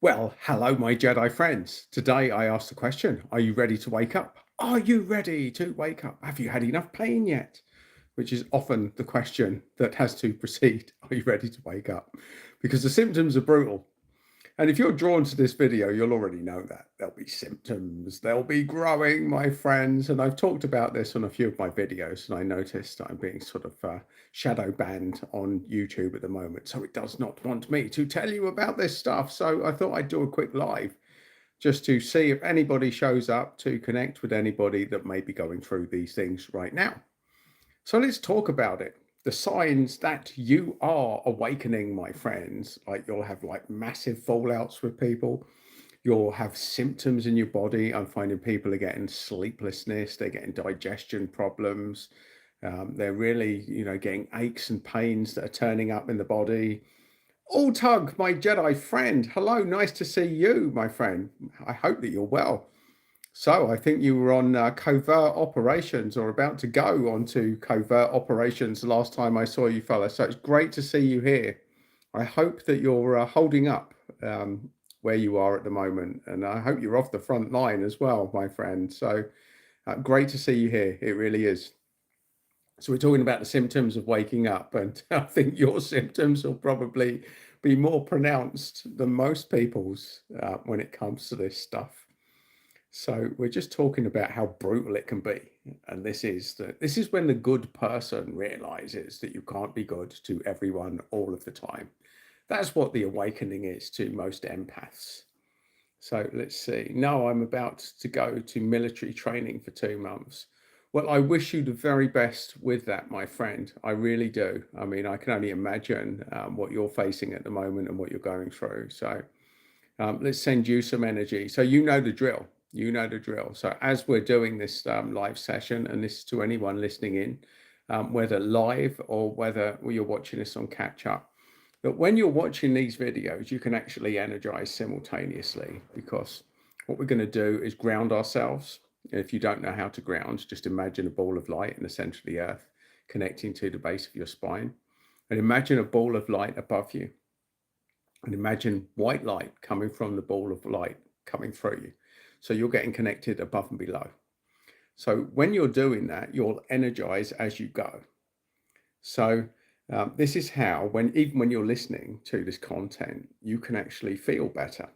Well, hello, my Jedi friends. Today I asked the question, are you ready to wake up? Are you ready to wake up? Have you had enough pain yet? Which is often the question that has to precede, are you ready to wake up? Because the symptoms are brutal. And if you're drawn to this video, you'll already know that. There'll be symptoms, they'll be growing, my friends. And I've talked about this on a few of my videos, and I noticed I'm being sort of shadow banned on YouTube at the moment. So it does not want me to tell you about this stuff. So I thought I'd do a quick live just to see if anybody shows up to connect with anybody that may be going through these things right now. So let's talk about it. The signs that you are awakening, my friends, like you'll have like massive fallouts with people. You'll have symptoms in your body. I'm finding people are getting sleeplessness, they're getting digestion problems. They're really, getting aches and pains that are turning up in the body. All Tug, my Jedi friend. Hello, nice to see you, my friend. I hope that you're well. So I think you were on covert operations or about to go onto covert operations the last time I saw you, fella. So it's great to see you here. I hope that you're holding up where you are at the moment. And I hope you're off the front line as well, my friend. So great to see you here. It really is. So we're talking about the symptoms of waking up. And I think your symptoms will probably be more pronounced than most people's when it comes to this stuff. So we're just talking about how brutal it can be. And this is when the good person realizes that you can't be good to everyone all of the time. That's what the awakening is to most empaths. So let's see. No, I'm about to go to military training for 2 months. Well, I wish you the very best with that, my friend. I really do. I mean, I can only imagine what you're facing at the moment and what you're going through. So let's send you some energy. So you know the drill. You know the drill. So as we're doing this live session, and this is to anyone listening in, whether live or whether you're watching this on catch up, that when you're watching these videos, you can actually energize simultaneously, because what we're going to do is ground ourselves. If you don't know how to ground, just imagine a ball of light in the center of the earth connecting to the base of your spine, and imagine a ball of light above you, and imagine white light coming from the ball of light coming through you. So you're getting connected above and below. So when you're doing that, you'll energize as you go. So this is how, even when you're listening to this content, you can actually feel better,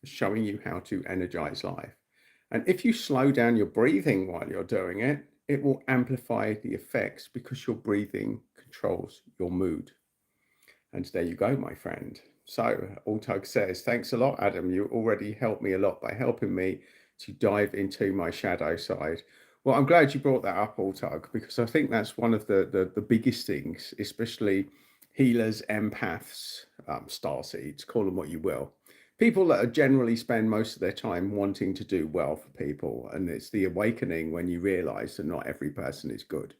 showing you how to energize life. And if you slow down your breathing while you're doing it, it will amplify the effects, because your breathing controls your mood. And there you go, my friend. So Altug says, thanks a lot, Adam. You already helped me a lot by helping me to dive into my shadow side. Well, I'm glad you brought that up, Altug, because I think that's one of the biggest things, especially healers, empaths, starseeds, call them what you will. People that are generally spend most of their time wanting to do well for people. And it's the awakening when you realize that not every person is good.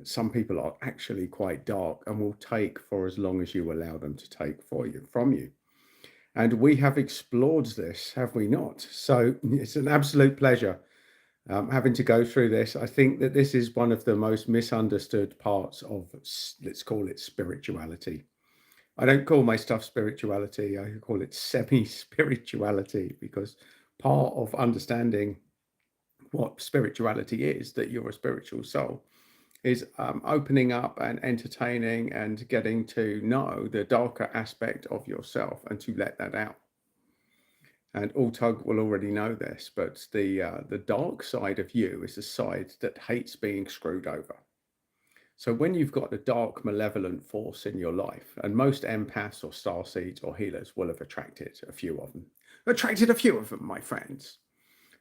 Some people are actually quite dark and will take for as long as you allow them to take from you. And we have explored this, have we not? So it's an absolute pleasure having to go through this. I think that this is one of the most misunderstood parts of, let's call it, spirituality. I don't call my stuff spirituality. I call it semi-spirituality, because part of understanding what spirituality is, that you're a spiritual soul, is opening up and entertaining and getting to know the darker aspect of yourself and to let that out. And Altug will already know this, but the dark side of you is the side that hates being screwed over. So when you've got a dark, malevolent force in your life, and most empaths or starseeds or healers will have attracted a few of them. Attracted a few of them, my friends.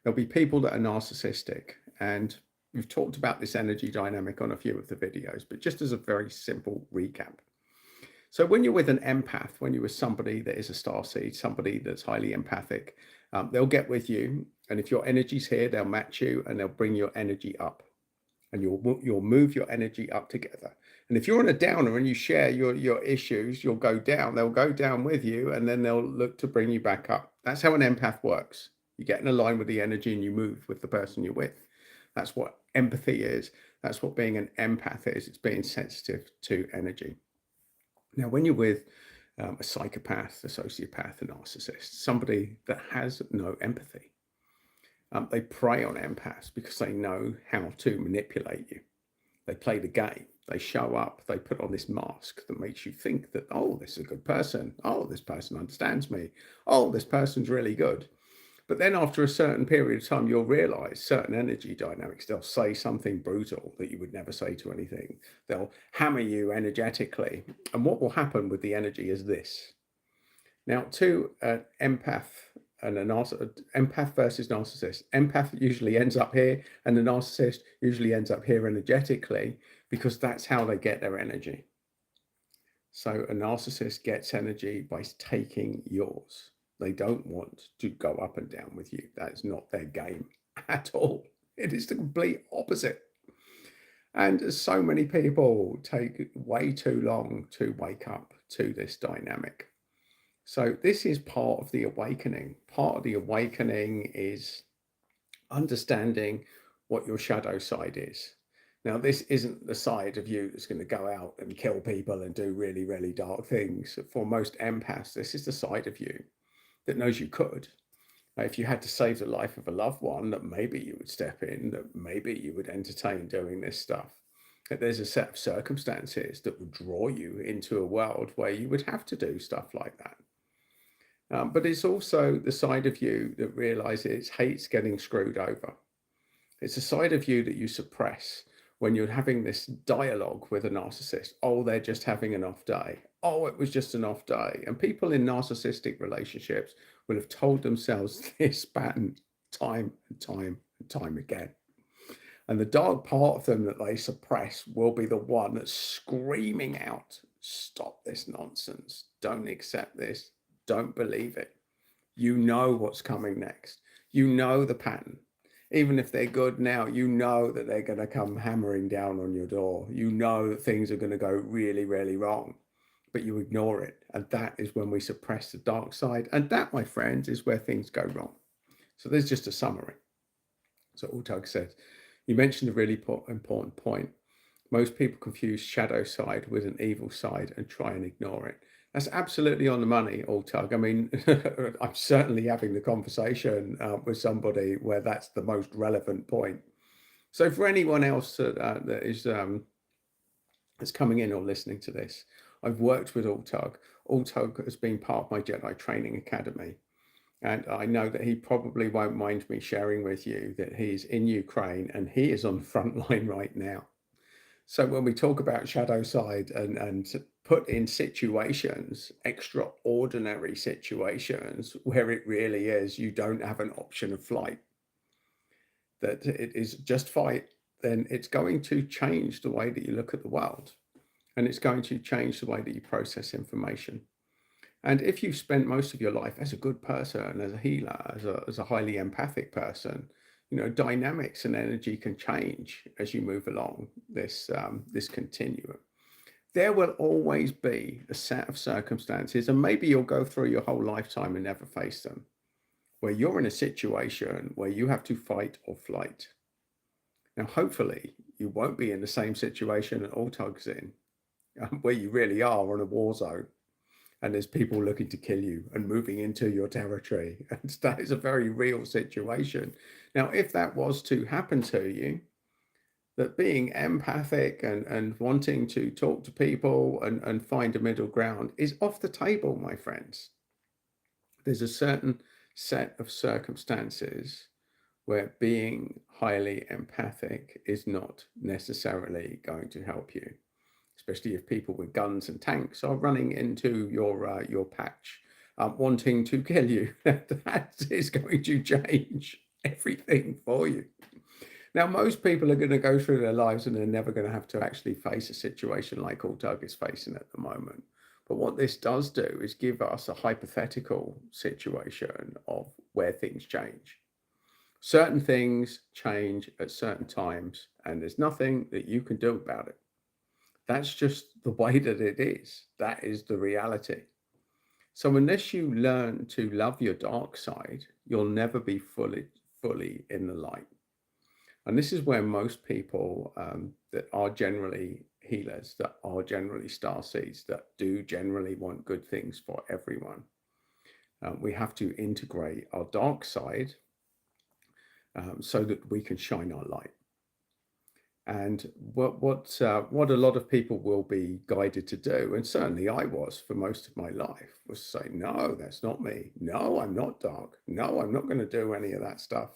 There'll be people that are narcissistic, and we've talked about this energy dynamic on a few of the videos, but just as a very simple recap. So when you're with an empath, when you're with somebody that is a starseed, somebody that's highly empathic, they'll get with you. And if your energy's here, they'll match you and they'll bring your energy up. And you'll move your energy up together. And if you're on a downer and you share your issues, you'll go down. They'll go down with you, and then they'll look to bring you back up. That's how an empath works. You get in a line with the energy and you move with the person you're with. That's what empathy is. That's what being an empath is. It's being sensitive to energy. Now, when you're with a psychopath, a sociopath, a narcissist, somebody that has no empathy. They prey on empaths because they know how to manipulate you. They play the game. They show up. They put on this mask that makes you think that, oh, this is a good person. Oh, this person understands me. Oh, this person's really good. But then after a certain period of time, you'll realize certain energy dynamics. They'll say something brutal that you would never say to anything. They'll hammer you energetically. And what will happen with the energy is this. Now, to an empath and a empath versus narcissist, empath usually ends up here, and the narcissist usually ends up here energetically because that's how they get their energy. So a narcissist gets energy by taking yours. They don't want to go up and down with you. That's not their game at all. It is the complete opposite. And so many people take way too long to wake up to this dynamic. So this is part of the awakening. Part of the awakening is understanding what your shadow side is. Now, this isn't the side of you that's going to go out and kill people and do really, really dark things. For most empaths, this is the side of you that knows you could. If you had to save the life of a loved one, that maybe you would step in, that maybe you would entertain doing this stuff. That there's a set of circumstances that would draw you into a world where you would have to do stuff like that. But it's also the side of you that realizes hates getting screwed over. It's a side of you that you suppress when you're having this dialogue with a narcissist. Oh, they're just having an off day. Oh, it was just an off day. And people in narcissistic relationships will have told themselves this pattern time and time and time again. And the dark part of them that they suppress will be the one that's screaming out, stop this nonsense. Don't accept this. Don't believe it. You know what's coming next. You know the pattern. Even if they're good now, you know that they're going to come hammering down on your door. You know that things are going to go really, really wrong, but you ignore it. And that is when we suppress the dark side. And that, my friends, is where things go wrong. So there's just a summary. So Altug said, you mentioned a really important point. Most people confuse shadow side with an evil side and try and ignore it. That's absolutely on the money, Altug. I mean, I'm certainly having the conversation with somebody where that's the most relevant point. So for anyone else that is that's coming in or listening to this, I've worked with Altug. Altug has been part of my Jedi Training Academy. And I know that he probably won't mind me sharing with you that he's in Ukraine and he is on the front line right now. So when we talk about shadow side and put in situations, extraordinary situations where it really is, you don't have an option of flight, that it is just fight, then it's going to change the way that you look at the world. And it's going to change the way that you process information. And if you've spent most of your life as a good person, as a healer, as a highly empathic person, you know, dynamics and energy can change as you move along this continuum. There will always be a set of circumstances, and maybe you'll go through your whole lifetime and never face them, where you're in a situation where you have to fight or flight. Now, hopefully, you won't be in the same situation that Altug's in, where you really are on a war zone. And there's people looking to kill you and moving into your territory. And that is a very real situation. Now, if that was to happen to you, that being empathic and wanting to talk to people and find a middle ground is off the table, my friends. There's a certain set of circumstances where being highly empathic is not necessarily going to help you, especially if people with guns and tanks are running into your patch, wanting to kill you. That is going to change everything for you. Now, most people are going to go through their lives and they're never going to have to actually face a situation like Altug is facing at the moment. But what this does do is give us a hypothetical situation of where things change. Certain things change at certain times, and there's nothing that you can do about it. That's just the way that it is. That is the reality. So unless you learn to love your dark side, you'll never be fully in the light. And this is where most people that are generally healers that are generally star seeds that do generally want good things for everyone. We have to integrate our dark side so that we can shine our light. And what a lot of people will be guided to do, and certainly I was for most of my life, was say, no, that's not me. No, I'm not dark. No, I'm not going to do any of that stuff.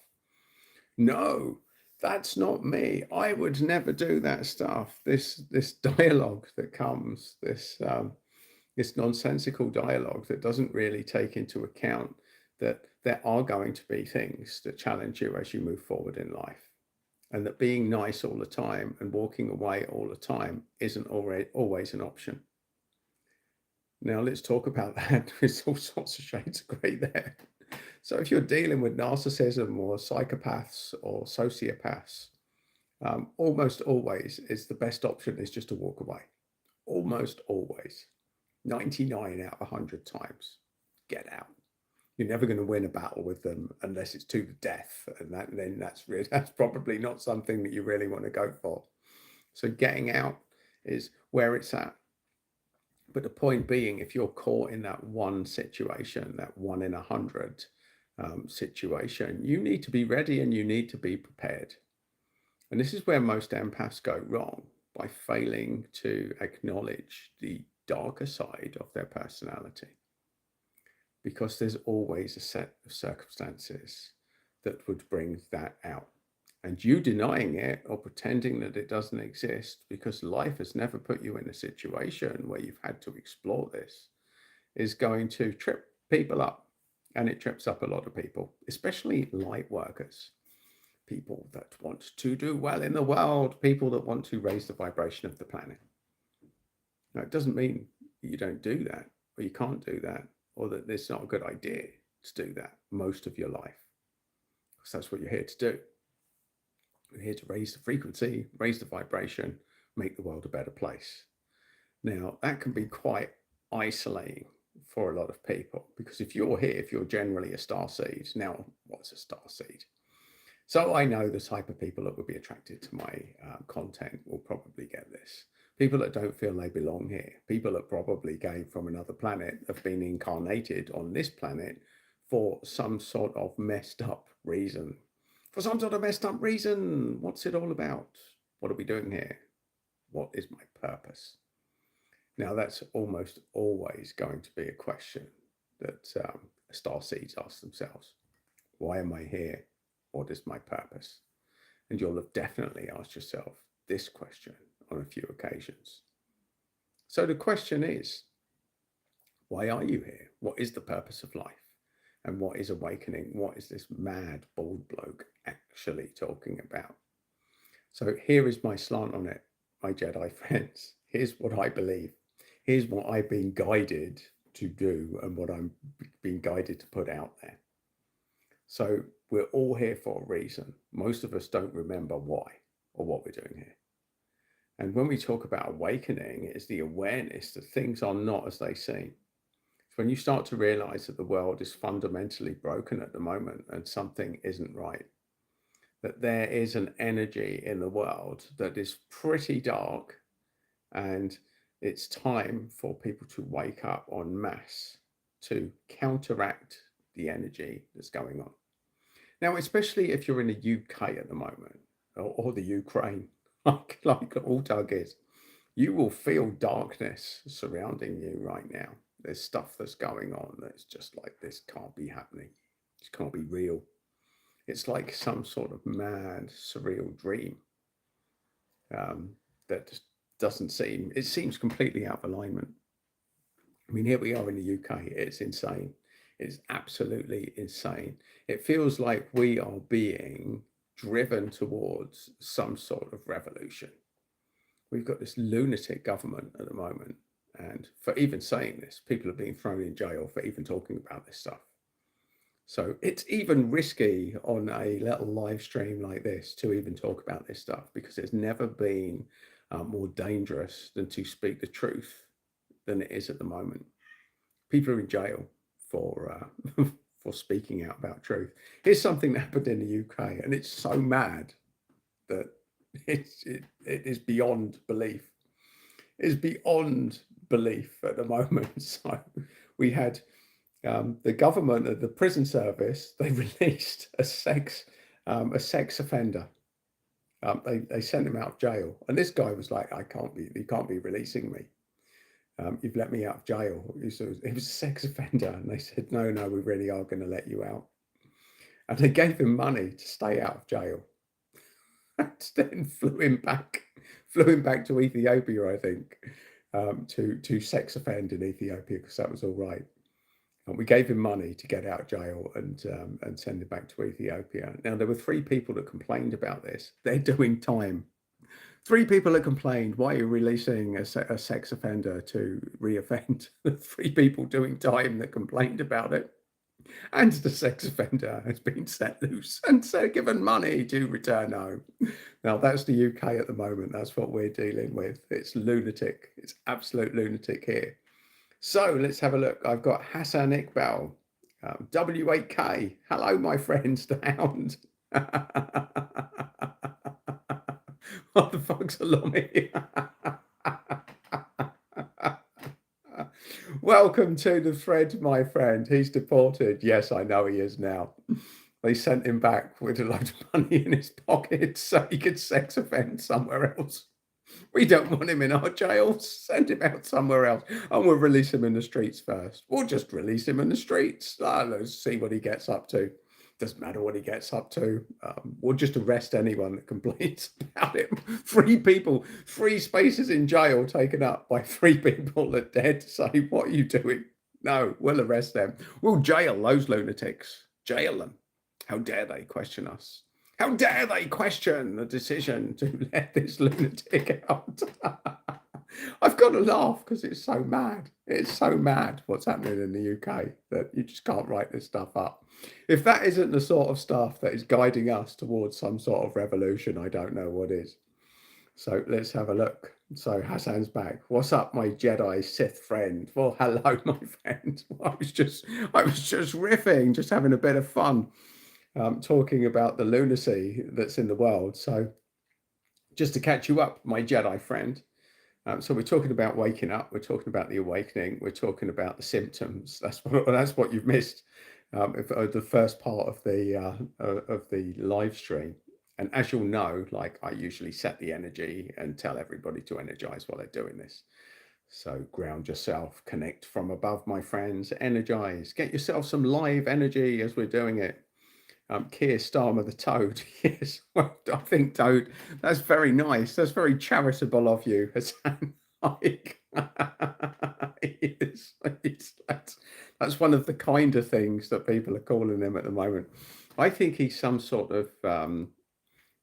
No, that's not me. I would never do that stuff. This dialogue that comes, this nonsensical dialogue that doesn't really take into account that there are going to be things that challenge you as you move forward in life, and that being nice all the time and walking away all the time isn't always an option. Now let's talk about that. There's all sorts of shades of grey there. So if you're dealing with narcissism or psychopaths or sociopaths, almost always is the best option is just to walk away. Almost always. 99 out of 100 times. Get out. You're never going to win a battle with them unless it's to the death. And then that's probably not something that you really want to go for. So getting out is where it's at. But the point being, if you're caught in that one situation, that 1 in 100 situation, you need to be ready and you need to be prepared. And this is where most empaths go wrong, by failing to acknowledge the darker side of their personality. Because there's always a set of circumstances that would bring that out. And you denying it or pretending that it doesn't exist because life has never put you in a situation where you've had to explore this is going to trip people up. And it trips up a lot of people, especially light workers, people that want to do well in the world, people that want to raise the vibration of the planet. Now, it doesn't mean you don't do that, or you can't do that, or that it's not a good idea to do that most of your life, because that's what you're here to do. You're here to raise the frequency, raise the vibration, make the world a better place. Now, that can be quite isolating for a lot of people, because if you're here, if you're generally a star seed, now what's a star seed? So I know the type of people that would be attracted to my content will probably get this. People that don't feel they belong here, people that probably came from another planet, have been incarnated on this planet for some sort of messed up reason. For some sort of messed up reason. What's it all about? What are we doing here? What is my purpose? Now, that's almost always going to be a question that star seeds ask themselves. Why am I here? What is my purpose? And you'll have definitely asked yourself this question on a few occasions. So the question is, why are you here? What is the purpose of life? And what is awakening? What is this mad bald bloke actually talking about? So here is my slant on it, my Jedi friends. Here's what I believe. Here's what I've been guided to do and what I'm being guided to put out there. So we're all here for a reason. Most of us don't remember why or what we're doing here. And when we talk about awakening, it's the awareness that things are not as they seem. It's when you start to realize that the world is fundamentally broken at the moment and something isn't right. That there is an energy in the world that is pretty dark, and it's time for people to wake up en masse to counteract the energy that's going on. Now, especially if you're in the UK at the moment, or the Ukraine, like all targets, you will feel darkness surrounding you right now. There's stuff that's going on that's just like, this can't be happening. This can't be real. It's like some sort of mad, surreal dream that just doesn't seem, it seems completely out of alignment. I mean, here we are in the UK. It's insane. It's absolutely insane. It feels like we are being driven towards some sort of revolution. We've got this lunatic government at the moment. And for even saying this, people are being thrown in jail for even talking about this stuff. So it's even risky on a little live stream like this to even talk about this stuff, because it's never been more dangerous than to speak the truth than it is at the moment. People are in jail for for speaking out about truth. Here's something that happened in the UK, and it's so mad that it is beyond belief. is beyond belief at the moment. So we had the government, the prison service, they released a sex offender. They sent him out of jail, and this guy was like, you can't be releasing me. You've let me out of jail. He was a sex offender, and they said, no, we really are going to let you out. And they gave him money to stay out of jail. And then flew him back to Ethiopia, I think, to sex offend in Ethiopia, because that was all right. And we gave him money to get out of jail and send him back to Ethiopia. Now, there were 3 people that complained about this. They're doing time. 3 people that complained, why are you releasing a sex offender to reoffend? 3 people doing time that complained about it. And the sex offender has been set loose and given money to return home. Now, that's the UK at the moment. That's what we're dealing with. It's lunatic. It's absolute lunatic here. So let's have a look. I've got Hassan Iqbal, W8K. Hello, my friends, the hound. What the fuck's a Lomi? Welcome to the thread, my friend. He's deported. Yes, I know he is now. They sent him back with a load of money in his pocket so he could sex offend somewhere else. We don't want him in our jails. Send him out somewhere else. And we'll release him in the streets first. We'll just release him in the streets. Let's see what he gets up to. Doesn't matter what he gets up to. We'll just arrest anyone that complains about him. 3 people, 3 spaces in jail taken up by 3 people that dared to say, what are you doing? No, we'll arrest them. We'll jail those lunatics. Jail them. How dare they question us? How dare they question the decision to let this lunatic out? I've got to laugh because it's so mad. It's so mad what's happening in the UK that you just can't write this stuff up. If that isn't the sort of stuff that is guiding us towards some sort of revolution, I don't know what is. So let's have a look. So Hassan's back. What's up, my Jedi Sith friend? Well, hello, my friend. I was just riffing, just having a bit of fun. Talking about the lunacy that's in the world. So just to catch you up, my Jedi friend. So we're talking about waking up. We're talking about the awakening. We're talking about the symptoms. That's what you've missed. The first part of the live stream. And as you'll know, like I usually set the energy and tell everybody to energize while they're doing this. So ground yourself, connect from above, my friends, energize, get yourself some live energy as we're doing it. Keir Starmer the Toad. Yes, well, I think Toad, that's very nice. That's very charitable of you, Hassan. That's one of the kinder things that people are calling him at the moment. I think he's some sort of,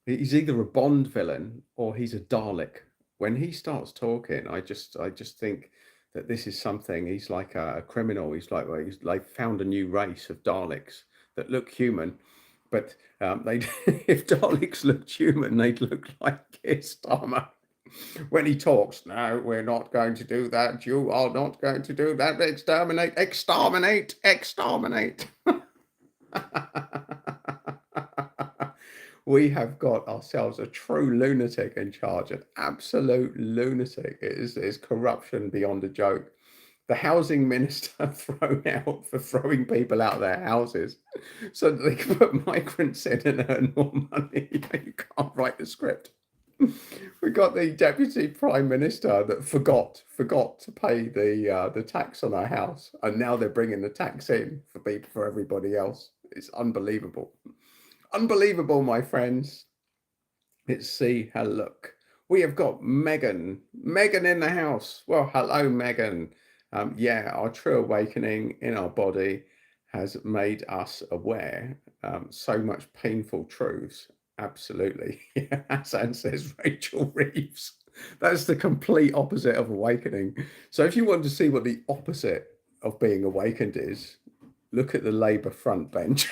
he's either a Bond villain or he's a Dalek. When he starts talking, I just think that this is something, he's like a criminal. He's like found a new race of Daleks that look human. But if Daleks looked human, they'd look like Keir Starmer. When he talks, no, we're not going to do that. You are not going to do that. Exterminate, exterminate, exterminate. We have got ourselves a true lunatic in charge, an absolute lunatic. It is corruption beyond a joke. The housing minister thrown out for throwing people out of their houses so that they can put migrants in and earn more money. You can't write the script. We got the deputy prime minister that forgot to pay the tax on our house, and now they're bringing the tax in for everybody else. It's unbelievable. Unbelievable, my friends. Let's see. Look, we have got Megan in the house. Well, hello, Megan. Yeah, our true awakening in our body has made us aware so much painful truths. Absolutely. Yeah, Hassan says Rachel Reeves. That's the complete opposite of awakening. So if you want to see what the opposite of being awakened is, look at the Labour front bench.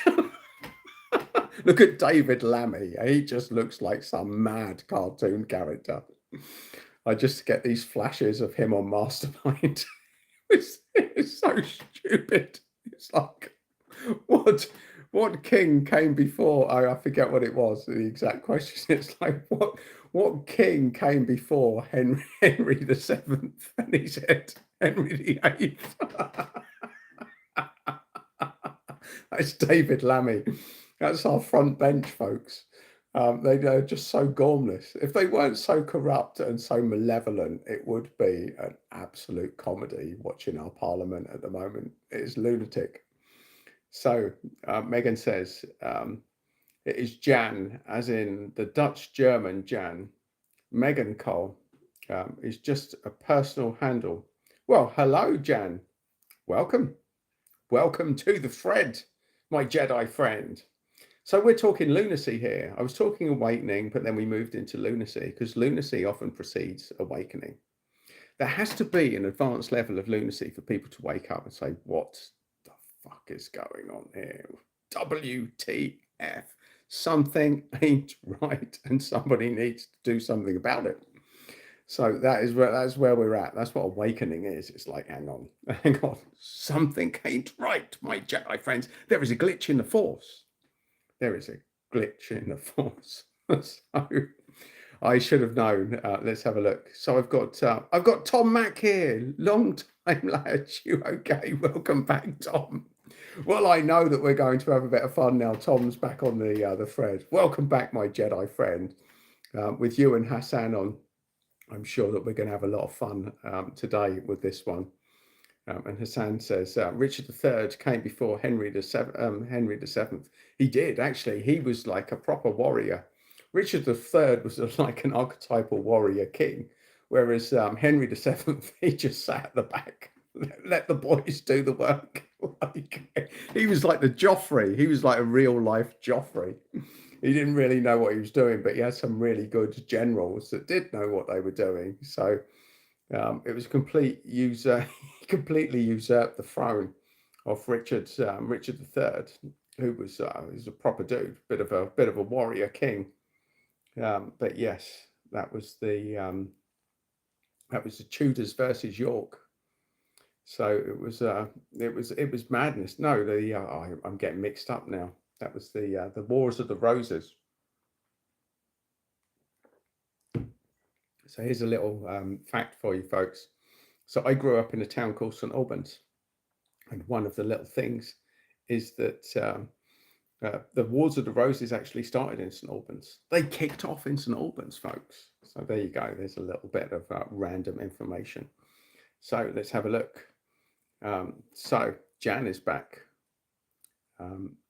Look at David Lammy. He just looks like some mad cartoon character. I just get these flashes of him on Mastermind. It's so stupid. It's like, what What king came before? I forget what it was. The exact question. It's like what king came before Henry the Seventh? And he said Henry the Eighth. That's David Lammy. That's our front bench, folks. They're just so gormless. If they weren't so corrupt and so malevolent, it would be an absolute comedy watching our parliament at the moment. It is lunatic. So Megan says, it is Jan, as in the Dutch-German Jan. Megan Cole is just a personal handle. Well, hello, Jan. Welcome. Welcome to the Fred, my Jedi friend. So we're talking lunacy here. I was talking awakening, but then we moved into lunacy because lunacy often precedes awakening. There has to be an advanced level of lunacy for people to wake up and say, what the fuck is going on here? WTF. Something ain't right and somebody needs to do something about it. So that's where we're at. That's what awakening is. It's like, hang on, something ain't right, my Jedi friends. There is a glitch in the Force. There is a glitch in the Force. So I should have known. Let's have a look. So I've got Tom Mack here. Long time lad. You okay? Welcome back, Tom. Well, I know that we're going to have a bit of fun now. Tom's back on the thread. Welcome back, my Jedi friend. With you and Hassan on, I'm sure that we're going to have a lot of fun today with this one. And Hassan says Richard III came before Henry the Seventh. He did actually. He was like a proper warrior. Richard III was like an archetypal warrior king, whereas Henry VII, he just sat at the back, let the boys do the work. He was like the Joffrey. He was like a real life Joffrey. He didn't really know what he was doing, but he had some really good generals that did know what they were doing. So it was a complete user. He completely usurped the throne of Richard III, who was a proper dude, bit of a warrior king. But yes, that was the Tudors versus York. So it was madness. No, I'm getting mixed up now. That was the Wars of the Roses. So here's a little fact for you folks. So I grew up in a town called St Albans, and one of the little things is that the Wars of the Roses actually started in St Albans. They kicked off in St Albans, folks. So there you go. There's a little bit of random information. So let's have a look. So Jan is back.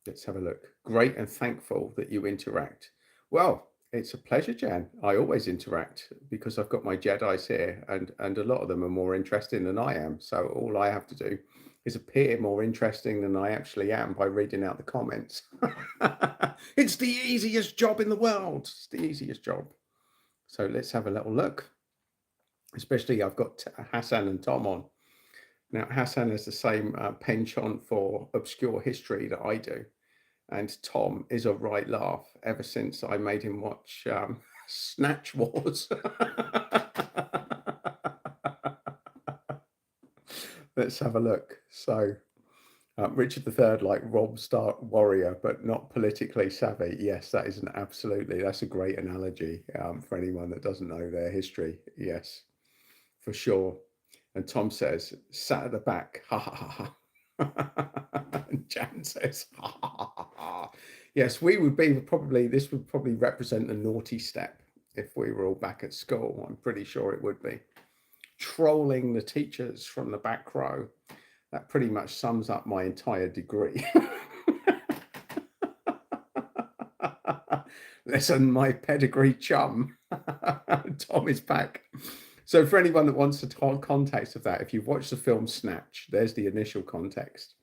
Let's have a look. Great and thankful that you interact. Well, it's a pleasure, Jan. I always interact because I've got my Jedis here, and a lot of them are more interesting than I am. So all I have to do is appear more interesting than I actually am by reading out the comments. It's the easiest job in the world. It's the easiest job. So let's have a little look. Especially I've got Hassan and Tom on. Now, Hassan has the same penchant for obscure history that I do. And Tom is a right laugh ever since I made him watch Snatch Wars. Let's have a look. So Richard III, like Rob Stark warrior, but not politically savvy. Yes, that's a great analogy for anyone that doesn't know their history. Yes, for sure. And Tom says, sat at the back, ha ha ha ha. And Jan says, ha ha ha ha. Yes, this would probably represent the naughty step if we were all back at school. I'm pretty sure it would be. Trolling the teachers from the back row. That pretty much sums up my entire degree. Listen, my pedigree chum. Tom is back. So for anyone that wants the context of that, if you've watched the film Snatch, there's the initial context.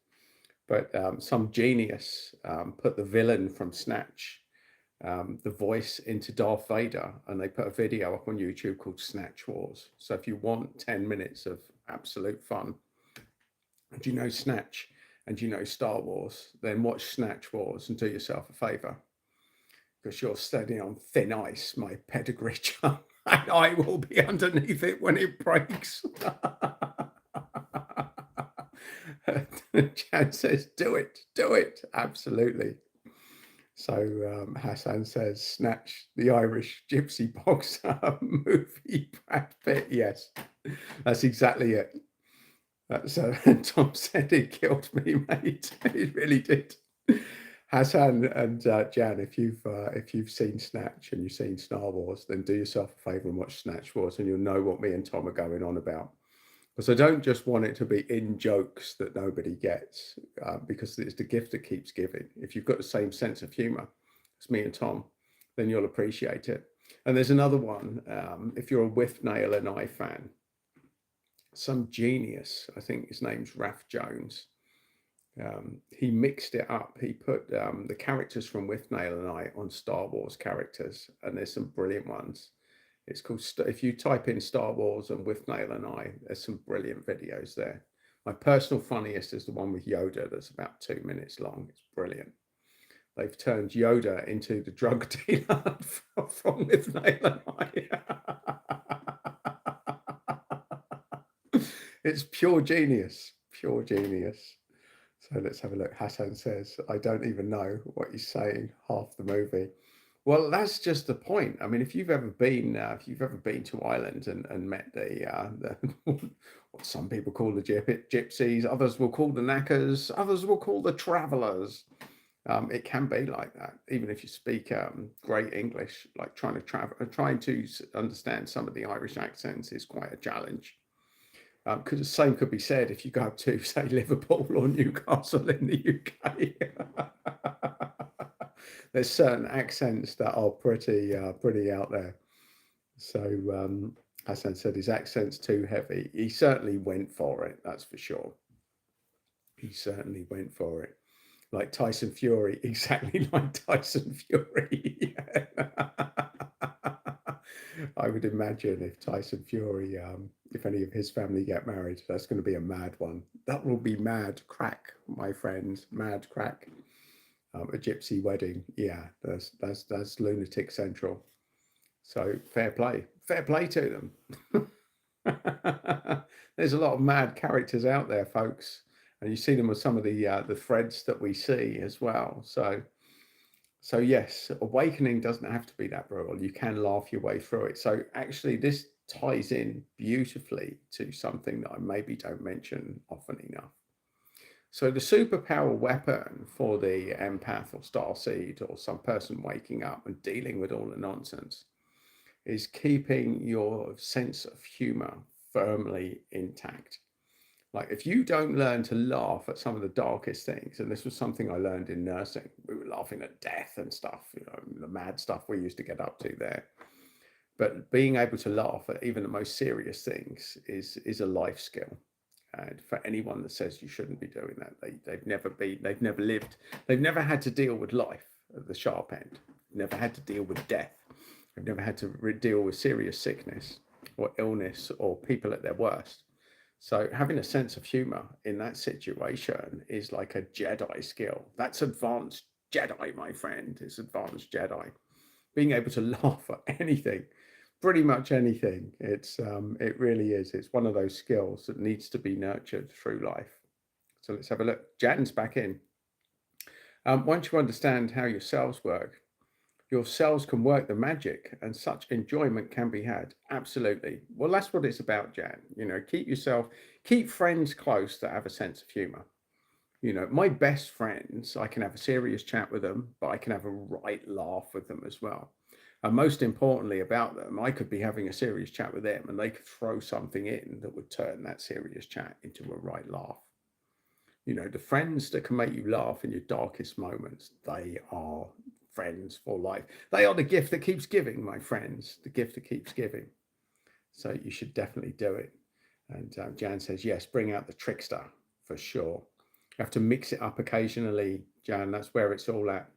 But some genius put the villain from Snatch, the voice, into Darth Vader, and they put a video up on YouTube called Snatch Wars. So if you want 10 minutes of absolute fun, and you know Snatch, and you know Star Wars, then watch Snatch Wars and do yourself a favor. Because you're standing on thin ice, my pedigree chum. And I will be underneath it when it breaks. Jan says, do it, absolutely. So Hassan says, snatch the Irish gypsy boxer movie, Brad Pitt. Yes, that's exactly it. That's Tom said it killed me, mate. It really did. Hassan and Jan, if you've seen Snatch and you've seen Star Wars, then do yourself a favour and watch Snatch Wars, and you'll know what me and Tom are going on about. Because I don't just want it to be in jokes that nobody gets, because it's the gift that keeps giving. If you've got the same sense of humour as me and Tom, then you'll appreciate it. And there's another one. If you're a With Nail and I fan, some genius, I think his name's Raph Jones. He mixed it up. He put the characters from With Nail and I on Star Wars characters, and there's some brilliant ones. It's called, if you type in Star Wars and With Nail and I, there's some brilliant videos there. My personal funniest is the one with Yoda that's about 2 minutes long. It's brilliant. They've turned Yoda into the drug dealer from With Nail and I. It's pure genius, pure genius. So let's have a look. Hassan says, I don't even know what he's saying half the movie. Well, that's just the point. I mean, if you've ever been to Ireland and met the what some people call the gypsies, others will call the knackers, others will call the travellers. It can be like that, even if you speak great English. Like trying to understand some of the Irish accents is quite a challenge. Because the same could be said if you go up to, say, Liverpool or Newcastle in the UK. There's certain accents that are pretty out there. So Hassan said his accent's too heavy. He certainly went for it, that's for sure. He certainly went for it. Like Tyson Fury, exactly like Tyson Fury. I would imagine if Tyson Fury, if any of his family get married, that's going to be a mad one. That will be mad crack, my friends, mad crack. A gypsy wedding, yeah, that's lunatic central. So fair play to them. There's a lot of mad characters out there, folks, and you see them with some of the threads that we see as well. So yes, awakening doesn't have to be that brutal. You can laugh your way through it. So actually, this ties in beautifully to something that I maybe don't mention often enough. So the superpower weapon for the empath or starseed or some person waking up and dealing with all the nonsense is keeping your sense of humor firmly intact. Like if you don't learn to laugh at some of the darkest things, and this was something I learned in nursing, we were laughing at death and stuff, the mad stuff we used to get up to there. But being able to laugh at even the most serious things is a life skill. And for anyone that says you shouldn't be doing that, they've never lived, they've never had to deal with life at the sharp end, never had to deal with death, they've never had to deal with serious sickness or illness or people at their worst. So having a sense of humor in that situation is like a Jedi skill. That's advanced Jedi, my friend. It's advanced Jedi. Being able to laugh at anything, pretty much anything. It really is. It's one of those skills that needs to be nurtured through life. So let's have a look. Jan's back in. Once you understand how your cells work, your cells can work the magic, and such enjoyment can be had. Absolutely. Well, that's what it's about, Jan. Keep friends close that have a sense of humor. My best friends, I can have a serious chat with them, but I can have a right laugh with them as well. And most importantly about them, I could be having a serious chat with them and they could throw something in that would turn that serious chat into a right laugh. The friends that can make you laugh in your darkest moments, they are friends for life. They are the gift that keeps giving, my friends, the gift that keeps giving. So you should definitely do it. And Jan says, yes, bring out the trickster for sure. You have to mix it up occasionally, Jan. That's where it's all at.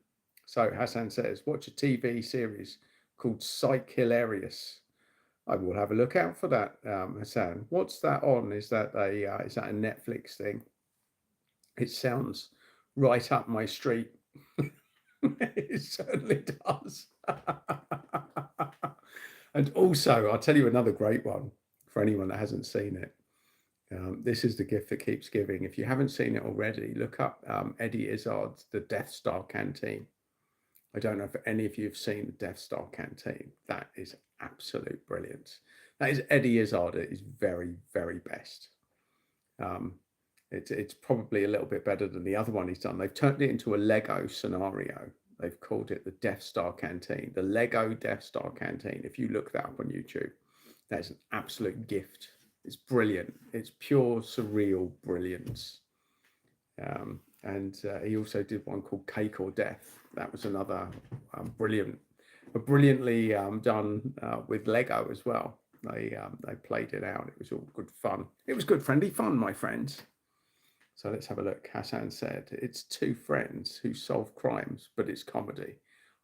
So Hassan says, watch a TV series called Psych Hilarious. I will have a look out for that, Hassan. What's that on? Is that a Netflix thing? It sounds right up my street. It certainly does. And also, I'll tell you another great one for anyone that hasn't seen it. This is the gift that keeps giving. If you haven't seen it already, look up Eddie Izzard's The Death Star Canteen. I don't know if any of you have seen the Death Star Canteen. That is absolute brilliance. That is Eddie Izzard at his very, very best. Um, it's probably a little bit better than the other one he's done. They've turned it into a Lego scenario. They've called it the Death Star Canteen, the Lego Death Star Canteen. If you look that up on YouTube, that's an absolute gift. It's brilliant. It's pure surreal brilliance. And he also did one called Cake or Death. That was another brilliantly done with Lego as well. They played it out. It was all good fun. It was good friendly fun, my friends. So let's have a look. Hassan said, it's two friends who solve crimes, but it's comedy.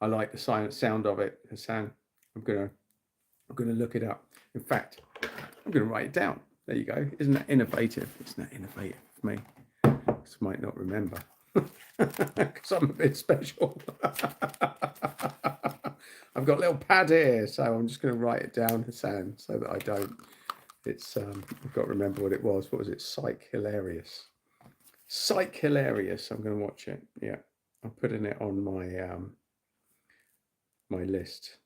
I like the silent sound of it, Hassan. I'm gonna look it up. In fact, I'm gonna write it down. There you go. Isn't that innovative? Isn't that innovative for me? Just might not remember because I'm a bit special. I've got a little pad here, so I'm just going to write it down, Hassan, so that I don't. It's I've got to remember what it was. What was it? Psych Hilarious. Psych Hilarious. I'm going to watch it. Yeah, I'm putting it on my my list.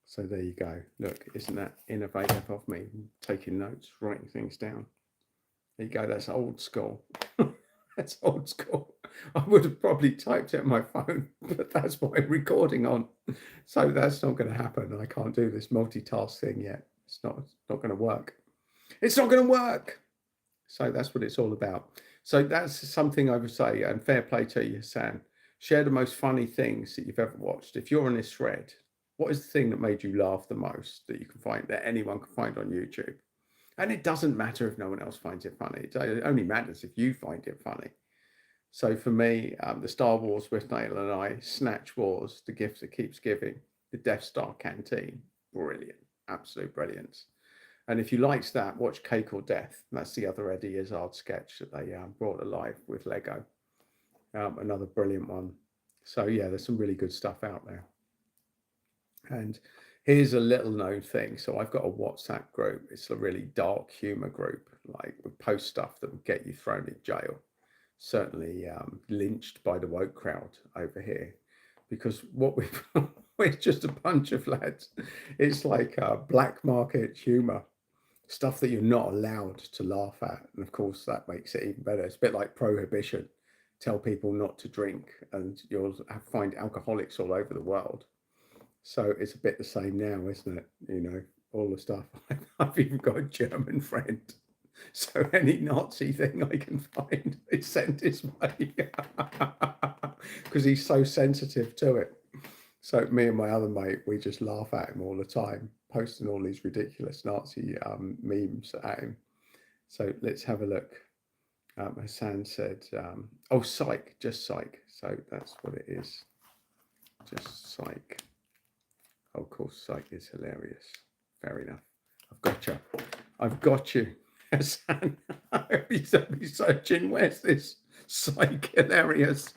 So there you go. Look, isn't that innovative of me? Taking notes, writing things down. There you go. That's old school. That's old school. I would have probably typed it on my phone, but that's what I'm recording on. So that's not going to happen. I can't do this multitask thing yet. It's not going to work. It's not going to work. So that's what it's all about. So that's something I would say, and fair play to you, Sam. Share the most funny things that you've ever watched. If you're on this thread, what is the thing that made you laugh the most that you can find, that anyone can find on YouTube? And it doesn't matter if no one else finds it funny. It only matters if you find it funny. So for me, the Star Wars with Nail and I, Snatch Wars, The Gift That Keeps Giving, the Death Star Canteen, brilliant, absolute brilliance. And if you liked that, watch Cake or Death. That's the other Eddie Izzard sketch that they brought alive with Lego. Another brilliant one. So yeah, there's some really good stuff out there. And here's a little known thing. So I've got a WhatsApp group. It's a really dark humor group. Like we post stuff that would get you thrown in jail. Certainly lynched by the woke crowd over here. Because what we're just a bunch of lads. It's like black market humor. Stuff that you're not allowed to laugh at. And of course, that makes it even better. It's a bit like prohibition. Tell people not to drink and you'll find alcoholics all over the world. So it's a bit the same now, isn't it? You know, all the stuff. I've even got a German friend. So any Nazi thing I can find is sent his way because he's so sensitive to it. So me and my other mate, we just laugh at him all the time, posting all these ridiculous Nazi memes at him. So let's have a look. Hassan said, oh, psych, just psych. So that's what it is. Just psych. Oh, of course, psych is hilarious. Fair enough. I've got you. I've got you. Hassan, I'll be searching. Where's this psych hilarious?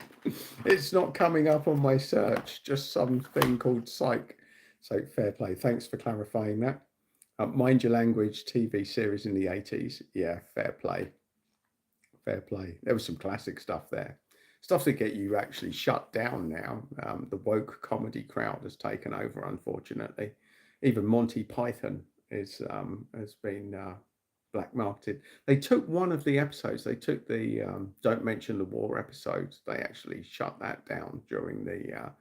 It's not coming up on my search, just something called psych. So fair play. Thanks for clarifying that. Mind Your Language TV series in the 80s. Yeah, fair play. Fair play. There was some classic stuff there. Stuff that get you actually shut down now. The woke comedy crowd has taken over, unfortunately. Even Monty Python has been black marketed. They took one of the episodes. They took the Don't Mention the War episodes. They actually shut that down during the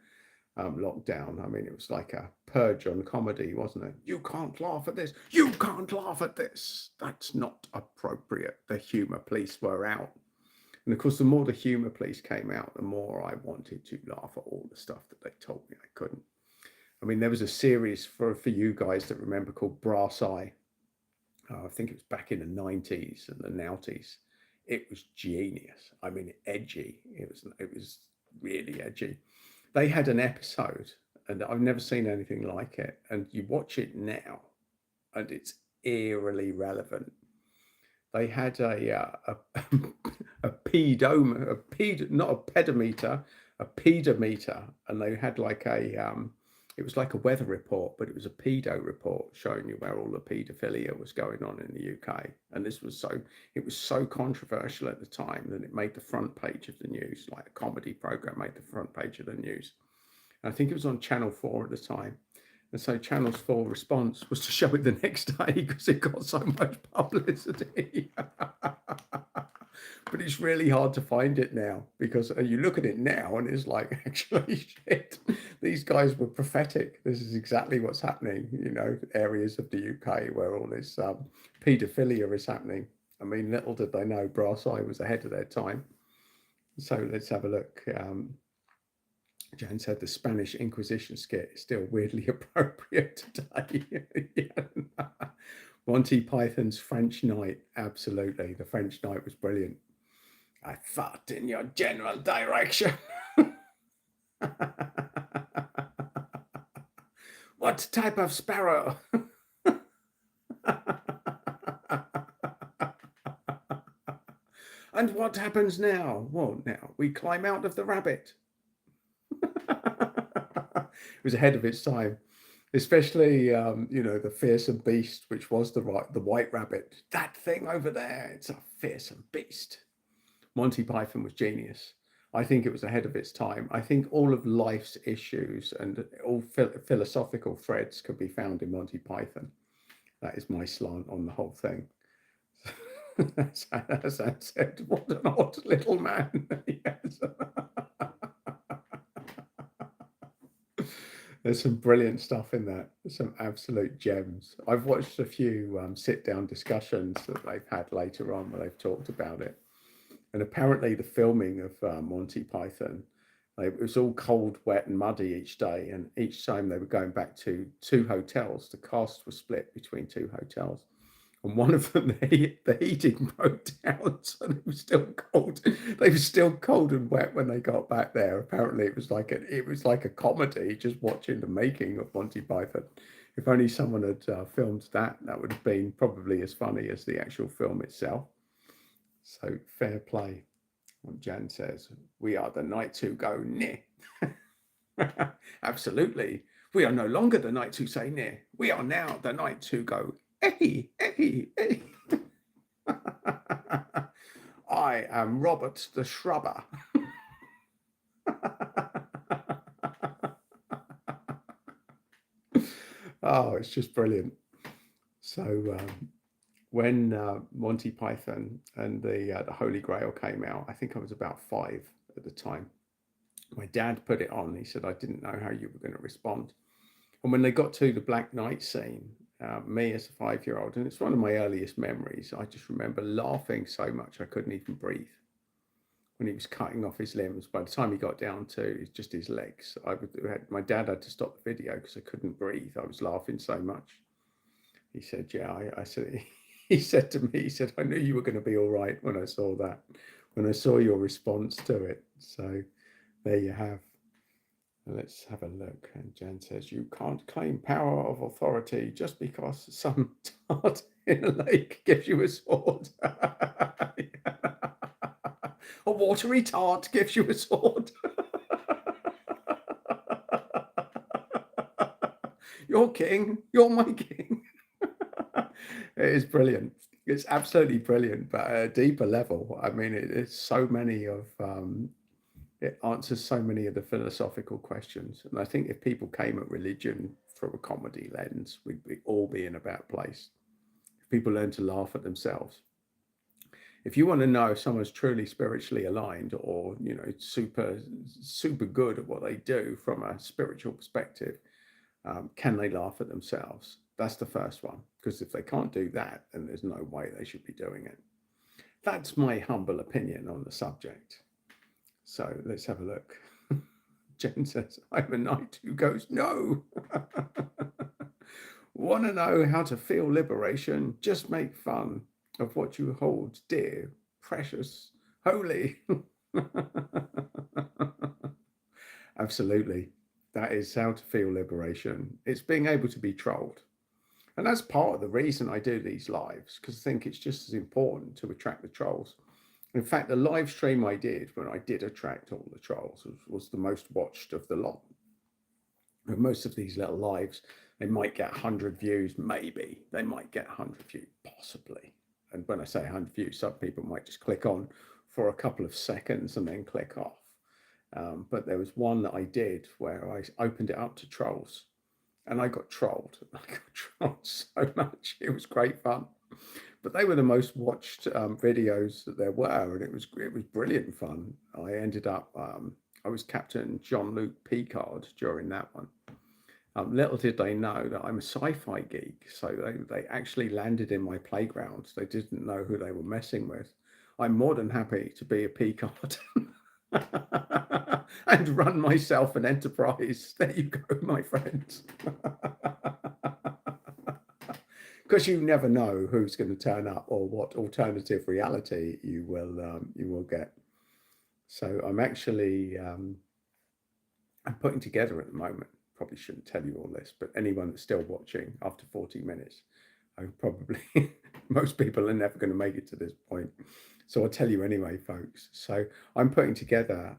lockdown. I mean, it was like a purge on comedy, wasn't it? You can't laugh at this. You can't laugh at this. That's not appropriate. The humor police were out. And of course, the more the humor police came out, the more I wanted to laugh at all the stuff that they told me I couldn't. I mean, there was a series for you guys that remember called Brass Eye. I think it was back in the 90s and the noughties. It was genius. I mean, edgy. It was really edgy. They had an episode, and I've never seen anything like it. And you watch it now, and it's eerily relevant. They had a pedometer, a pedometer, and they had like a It was like a weather report, but it was a pedo report showing you where all the paedophilia was going on in the UK. And it was so controversial at the time that it made the front page of the news, like a comedy program made the front page of the news. And I think it was on Channel 4 at the time. And so Channel 4 response was to show it the next day because it got so much publicity. But it's really hard to find it now because you look at it now and it's like, actually, shit, these guys were prophetic. This is exactly what's happening, areas of the UK where all this paedophilia is happening. I mean, little did they know Brass Eye was ahead of their time. So let's have a look. Jan said the Spanish Inquisition skit is still weirdly appropriate today. Yeah. Monty Python's French Night, absolutely. The French Night was brilliant. I fart in your general direction. What type of sparrow? And what happens now? Well, now we climb out of the rabbit. It was ahead of its time, especially the fearsome beast, which was the white rabbit. That thing over there, it's a fearsome beast. Monty Python was genius. I think it was ahead of its time. I think all of life's issues and all philosophical threads could be found in Monty Python. That is my slant on the whole thing. As I said, what an odd little man. Yes. There's some brilliant stuff in that. Some absolute gems. I've watched a few sit-down discussions that they've had later on where they've talked about it. And apparently the filming of Monty Python, it was all cold, wet and muddy each day. And each time they were going back to two hotels, the cast was split between two hotels. And one of them, the heating broke down, so they were still cold. They were still cold and wet when they got back there. Apparently, it was like a comedy, just watching the making of Monty Python. If only someone had filmed that, that would have been probably as funny as the actual film itself. So fair play. What Jan says, we are the knights who go near. Absolutely. We are no longer the knights who say near. We are now the knights who go hey, hey, hey. I am Robert the Shrubber. Oh, it's just brilliant. So when Monty Python and the Holy Grail came out, I think I was about 5 at the time. My dad put it on. He said, I didn't know how you were going to respond. And when they got to the Black Knight scene, me as a 5-year-old, and it's one of my earliest memories, I just remember laughing so much I couldn't even breathe. When he was cutting off his limbs, by the time he got down to just his legs, my dad had to stop the video because I couldn't breathe. I was laughing so much. He said, yeah, I said, he said to me, he said, I knew you were going to be all right when I saw that, when I saw your response to it. So there you have. Let's have a look. And Jan says, you can't claim power of authority just because some tart in a lake gives you a sword. A watery tart gives you a sword. You're king. You're my king. It is brilliant. It's absolutely brilliant, but at a deeper level. I mean, it's so many of... it answers so many of the philosophical questions. And I think if people came at religion from a comedy lens, we'd all be in a better place. If people learn to laugh at themselves. If you want to know if someone's truly spiritually aligned or, super, super good at what they do from a spiritual perspective, can they laugh at themselves? That's the first one. Because if they can't do that, then there's no way they should be doing it. That's my humble opinion on the subject. So let's have a look. Jen says, I'm a knight who goes, no. Want to know how to feel liberation? Just make fun of what you hold dear, precious, holy. Absolutely. That is how to feel liberation. It's being able to be trolled. And that's part of the reason I do these lives, because I think it's just as important to attract the trolls. In fact, the live stream I did when I did attract all the trolls was the most watched of the lot. With most of these little lives, they might get 100 views, maybe. They might get 100 views, possibly. And when I say 100 views, some people might just click on for a couple of seconds and then click off. But there was one that I did where I opened it up to trolls, and I got trolled. I got trolled so much. It was great fun. But they were the most watched videos that there were, and it was brilliant fun. I ended up I was Captain Jean-Luc Picard during that one. Little did they know that I'm a sci-fi geek, so they actually landed in my playground. They didn't know who they were messing with. I'm more than happy to be a Picard and run myself an enterprise. There you go, my friends. Because you never know who's going to turn up or what alternative reality you will get. So I'm actually I'm putting together at the moment. Probably shouldn't tell you all this, but anyone that's still watching after 40 minutes, I probably most people are never going to make it to this point. So I'll tell you anyway, folks. So I'm putting together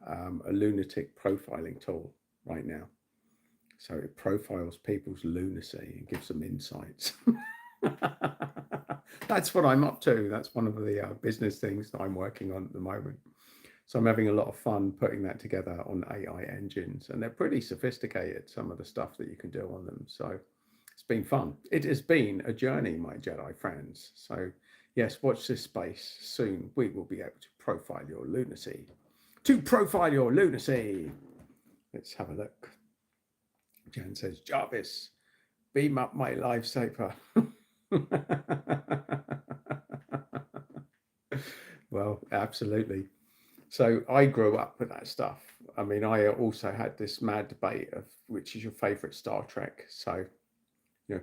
a lunatic profiling tool right now. So it profiles people's lunacy and gives them insights. That's what I'm up to. That's one of the business things that I'm working on at the moment. So I'm having a lot of fun putting that together on AI engines, and they're pretty sophisticated, some of the stuff that you can do on them. So it's been fun. It has been a journey, my Jedi friends. So yes, watch this space. Soon we will be able to profile your lunacy. To profile your lunacy. Let's have a look. Jan says, Jarvis, beam up my lifesaver. Well, absolutely. So I grew up with that stuff. I mean, I also had this mad debate of which is your favorite Star Trek. So,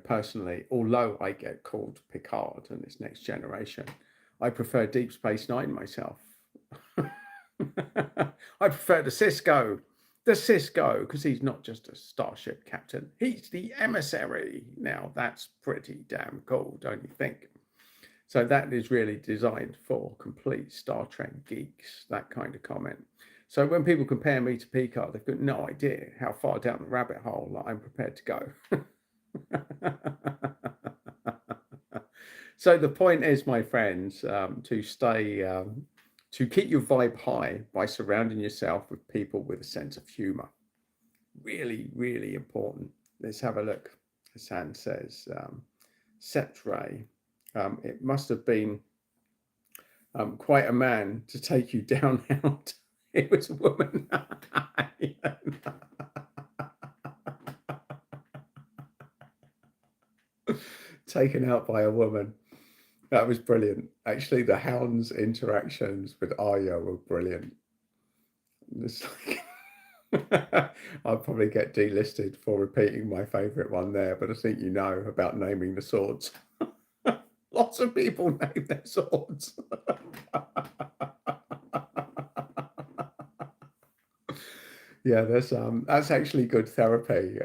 personally, although I get called Picard and this Next Generation, I prefer Deep Space Nine myself. I prefer the Cisco, because he's not just a starship captain, he's the emissary. Now, that's pretty damn cool, don't you think? So that is really designed for complete Star Trek geeks, that kind of comment. So when people compare me to Picard, they've got no idea how far down the rabbit hole that I'm prepared to go. So the point is, my friends, to keep your vibe high by surrounding yourself with people with a sense of humor. Really, really important. Let's have a look. Hassan says, Setre, it must have been quite a man to take you down out. It was a woman. Taken out by a woman. That was brilliant. Actually, the hound's interactions with Arya were brilliant. It's like I'll probably get delisted for repeating my favourite one there, but I think you know about naming the swords. Lots of people name their swords. Yeah, that's actually good therapy.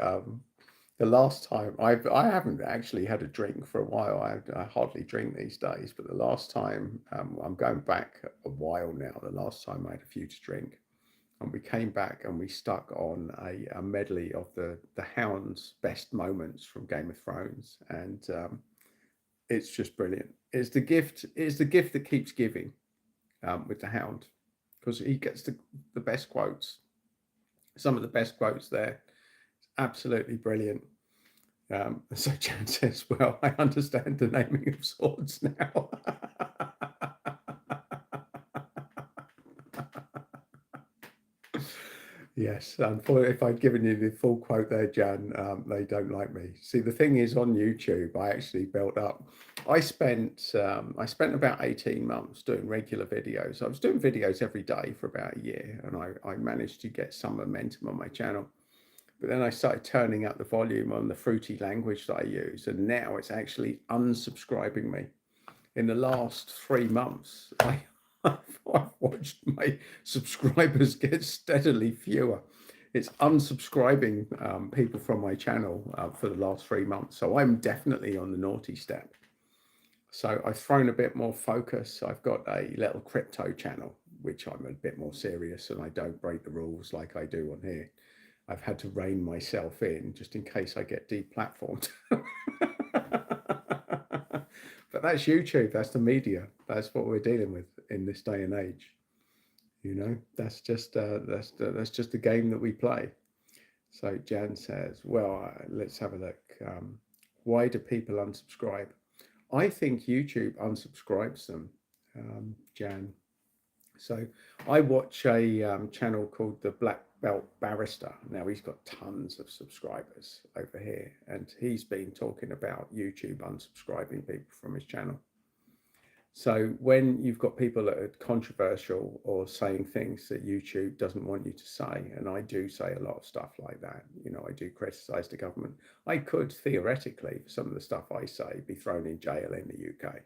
The last time I haven't actually had a drink for a while. I hardly drink these days, but the last time I'm going back a while now. The last time I had a few to drink, and we came back and we stuck on a medley of the Hound's best moments from Game of Thrones, and it's just brilliant. It's the gift. It's the gift that keeps giving with the Hound, because he gets the best quotes. Some of the best quotes there. Absolutely brilliant. So Jan says, well, I understand the naming of swords now. Yes, if I'd given you the full quote there, Jan, they don't like me. See, the thing is, on YouTube, I actually built up. I spent about 18 months doing regular videos. I was doing videos every day for about a year, and I managed to get some momentum on my channel. But then I started turning up the volume on the fruity language that I use, and now it's actually unsubscribing me. In the last 3 months, I've watched my subscribers get steadily fewer. It's unsubscribing people from my channel for the last 3 months. So I'm definitely on the naughty step. So I've thrown a bit more focus. I've got a little crypto channel, which I'm a bit more serious, and I don't break the rules like I do on here. I've had to rein myself in just in case I get deplatformed. But that's YouTube, that's the media, that's what we're dealing with in this day and age. You know, that's just the game that we play. So Jan says, well, let's have a look. Why do people unsubscribe? I think YouTube unsubscribes them, Jan. So I watch a channel called the Black Belt Barrister. Now he's got tons of subscribers over here, and he's been talking about YouTube unsubscribing people from his channel. So when you've got people that are controversial or saying things that YouTube doesn't want you to say, and I do say a lot of stuff like that, you know, I do criticize the government. I could theoretically, for some of the stuff I say, be thrown in jail in the UK.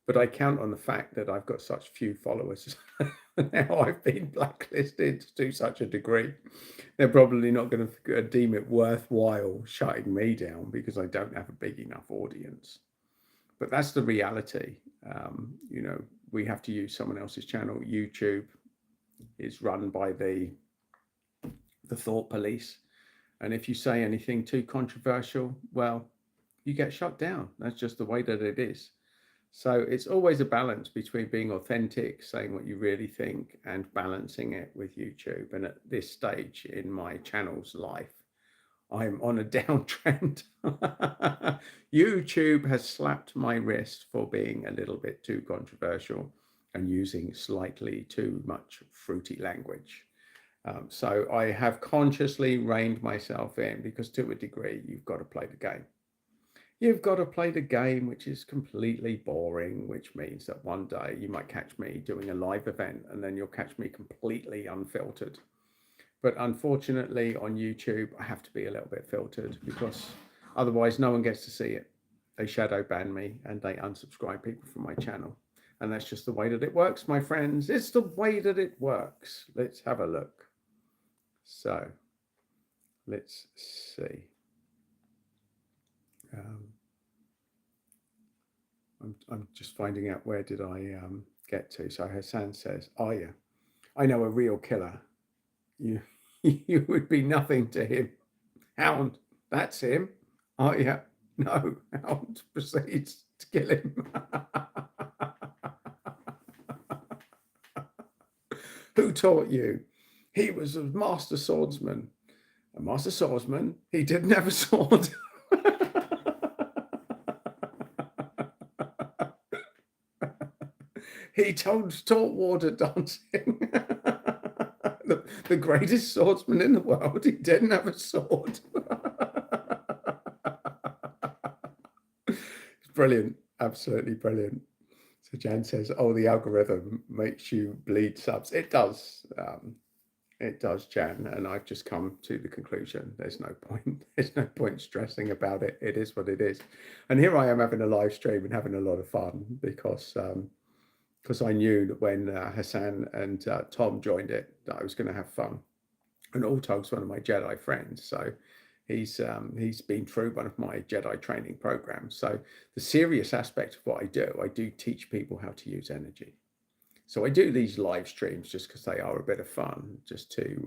But I count on the fact that I've got such few followers. Now I've been blacklisted to such a degree. They're probably not going to deem it worthwhile shutting me down because I don't have a big enough audience. But that's the reality. You know, we have to use someone else's channel. YouTube is run by the thought police. And if you say anything too controversial, well, you get shut down. That's just the way that it is. So it's always a balance between being authentic, saying what you really think, and balancing it with YouTube. And at this stage in my channel's life, I'm on a downtrend. YouTube has slapped my wrist for being a little bit too controversial and using slightly too much fruity language. So I have consciously reined myself in because to a degree, you've got to play the game. You've got to play the game, which is completely boring, which means that one day you might catch me doing a live event and then you'll catch me completely unfiltered. But unfortunately on YouTube, I have to be a little bit filtered because otherwise no one gets to see it. They shadow ban me and they unsubscribe people from my channel. And that's just the way that it works, my friends. It's the way that it works. Let's have a look. So let's see. I'm just finding out where did I get to. So Hassan says, oh yeah, I know a real killer. You you would be nothing to him. Hound, that's him. Oh yeah, no, Hound proceeds to kill him. Who taught you? He was a master swordsman. A master swordsman? He didn't have a sword. He taught water dancing. The greatest swordsman in the world. He didn't have a sword. It's brilliant. Absolutely brilliant. So Jan says, oh, the algorithm makes you bleed subs. It does. It does, Jan. And I've just come to the conclusion. There's no point. There's no point stressing about it. It is what it is. And here I am having a live stream and having a lot of fun because I knew that when Hassan and Tom joined it, that I was going to have fun. And Altog's one of my Jedi friends, so he's been through one of my Jedi training programs. So the serious aspect of what I do teach people how to use energy. So I do these live streams just because they are a bit of fun, just to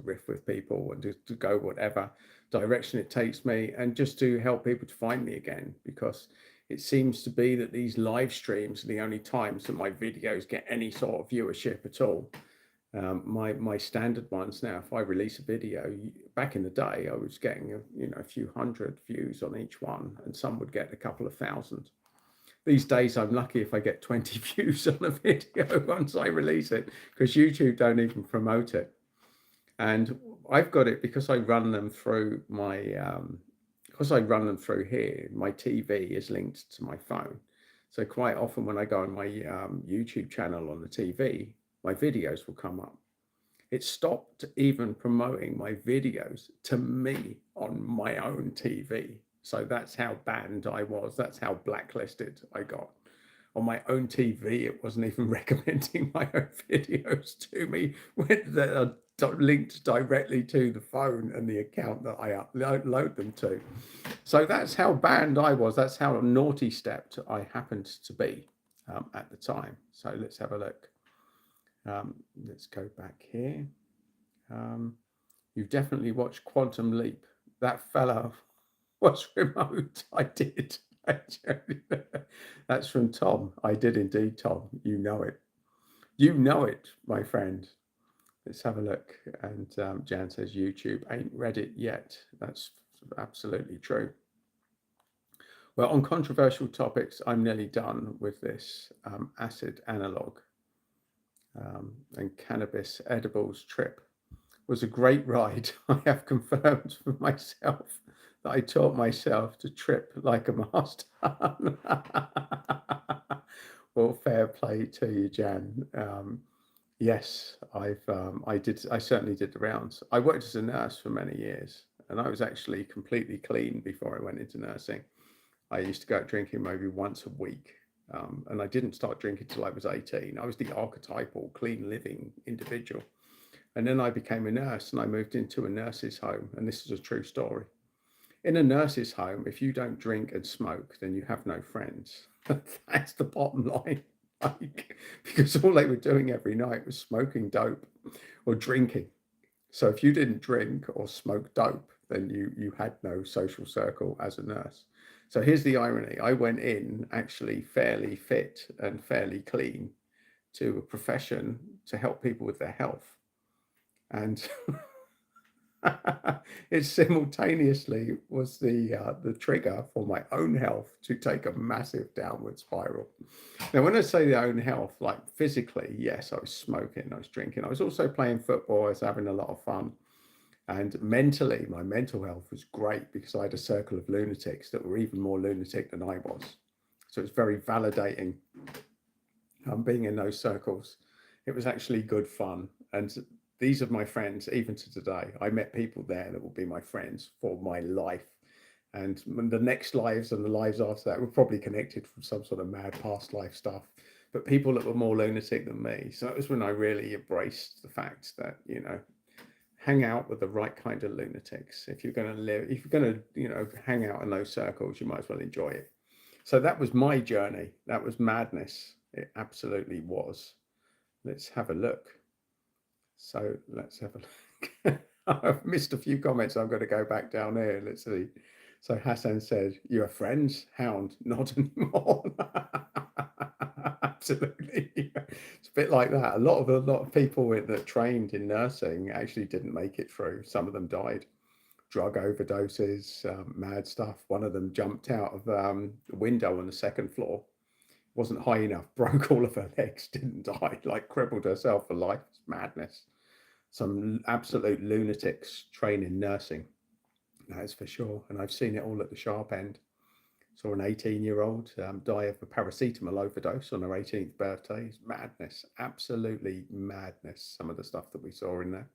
riff with people and to go whatever direction it takes me, and just to help people to find me again, because it seems to be that these live streams are the only times that my videos get any sort of viewership at all. My standard ones now, if I release a video, back in the day, I was getting a few hundred views on each one, and some would get a couple of thousand. These days, I'm lucky if I get 20 views on a video once I release it, because YouTube don't even promote it. And I've got it because I run them through here. My TV is linked to my phone. So quite often when I go on my YouTube channel on the TV, my videos will come up. It stopped even promoting my videos to me on my own TV. So that's how banned I was. That's how blacklisted I got. On my own TV, it wasn't even recommending my own videos to me that are linked directly to the phone and the account that I upload them to. So that's how banned I was. That's how naughty stepped I happened to be at the time. So let's have a look. Let's go back here. You've definitely watched Quantum Leap. That fella was remote. I did. That's from Tom. I did indeed, Tom. You know it. You know it, my friend. Let's have a look. And Jan says YouTube ain't read it yet. That's absolutely true. Well, on controversial topics, I'm nearly done with this acid analog and cannabis edibles trip. Was a great ride. I have confirmed for myself that I taught myself to trip like a master. Well, fair play to you, Jan. Yes, I certainly did the rounds. I worked as a nurse for many years, and I was actually completely clean before I went into nursing. I used to go out drinking maybe once a week, and I didn't start drinking till I was 18. I was the archetypal clean living individual. And then I became a nurse and I moved into a nurse's home. And this is a true story. In a nurse's home, if you don't drink and smoke, then you have no friends. That's the bottom line. Like, because all they were doing every night was smoking dope or drinking. So if you didn't drink or smoke dope, then you had no social circle as a nurse. So here's the irony. I went in actually fairly fit and fairly clean to a profession to help people with their health. And it simultaneously was the trigger for my own health to take a massive downward spiral. Now, when I say the own health, like physically, yes, I was smoking, I was drinking, I was also playing football, I was having a lot of fun. And mentally, my mental health was great because I had a circle of lunatics that were even more lunatic than I was. So it's very validating being in those circles. It was actually good fun. And these are my friends, even to today. I met people there that will be my friends for my life. And the next lives and the lives after that were probably connected from some sort of mad past life stuff, but people that were more lunatic than me. So that was when I really embraced the fact that, hang out with the right kind of lunatics. If you're going to live, if you're going to, hang out in those circles, you might as well enjoy it. So that was my journey. That was madness. It absolutely was. Let's have a look. So let's have a look. I've missed a few comments. I'm going to go back down here. Let's see. So Hassan said, "You are friends, Hound? Not anymore." Absolutely, it's a bit like that. A lot of people that trained in nursing actually didn't make it through. Some of them died, drug overdoses, mad stuff. One of them jumped out of the window on the second floor. Wasn't high enough, broke all of her legs, didn't die, like crippled herself for life. It's madness. Some absolute lunatics train in nursing, that's for sure. And I've seen it all at the sharp end. Saw an 18-year-old die of a paracetamol overdose on her 18th birthday. It's madness, absolutely madness, some of the stuff that we saw in there.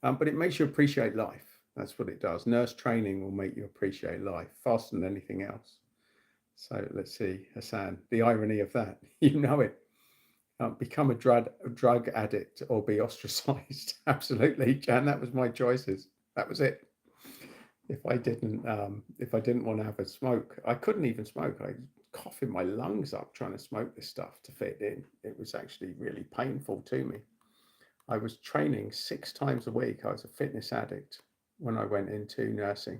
But it makes you appreciate life. That's what it does. Nurse training will make you appreciate life faster than anything else. So let's see, Hassan, the irony of that, you know it. Become a drug addict or be ostracized. Absolutely, Jan. That was my choices. That was it. If I didn't want to have a smoke, I couldn't even smoke. I coughing my lungs up trying to smoke this stuff to fit in. It was actually really painful to me. I was training 6 times a week. I was a fitness addict when I went into nursing.